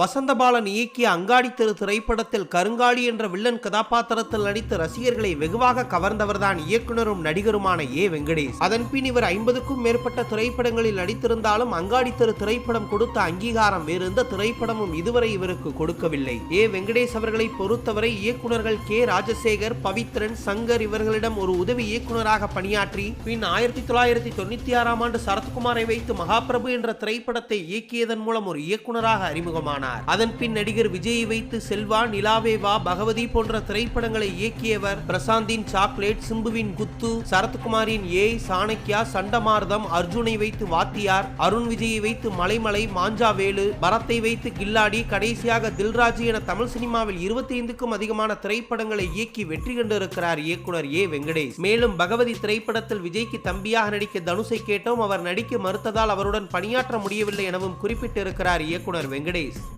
வசந்தபாலன் இயக்கிய அங்காடி தெரு திரைப்படத்தில் கருங்காலி என்ற வில்லன் கதாபாத்திரத்தில் நடித்து ரசிகர்களை வெகுவாக கவர்ந்தவர்தான் இயக்குனரும் நடிகருமான வெங்கடேஷ். அதன்பின் இவர் 50க்கும் மேற்பட்ட திரைப்படங்களில் நடித்திருந்தாலும் அங்காடி தெரு திரைப்படம் கொடுத்த அங்கீகாரம் வேறு எந்த திரைப்படமும் இதுவரை இவருக்கு கொடுக்கவில்லை. வெங்கடேஷ் அவர்களை பொறுத்தவரை இயக்குனர்கள் கே. ராஜசேகர், பவித்ரன், சங்கர் இவர்களிடம் ஒரு உதவி இயக்குனராக பணியாற்றி பின் 1996ஆம் ஆண்டு சரத்குமாரை வைத்து மகாபிரபு என்ற திரைப்படத்தை இயக்கியதன் மூலம் ஒரு இயக்குனராக அறிமுகமானார். அதன் பின் நடிகர் விஜயை வைத்து செல்வா, நிலாவேவா, பகவதி போன்ற திரைப்படங்களை இயக்கியவர். பிரசாந்தின் சாக்லேட், சிம்புவின் குத்து, சரத்குமாரின் சாணக்கியா, சண்டமார்தம், அர்ஜுனை வைத்து வாத்தியார், அருண் விஜயை வைத்து மலைமலை, மாஞ்சாவேலு, பரத்தை வைத்து கில்லாடி, கடைசியாக தில்ராஜு என தமிழ் சினிமாவில் 25க்கும் அதிகமான திரைப்படங்களை இயக்கி வெற்றி கண்டிருக்கிறார் இயக்குனர் வெங்கடேஷ். மேலும் பகவதி திரைப்படத்தில் விஜய்க்கு தம்பியாக நடிக்க தனுஷை கேட்டோம். அவர் நடிக்க மறுத்ததால் அவருடன் பணியாற்ற முடியவில்லை எனவும் குறிப்பிட்டிருக்கிறார் இயக்குனர் வெங்கடேஷ்.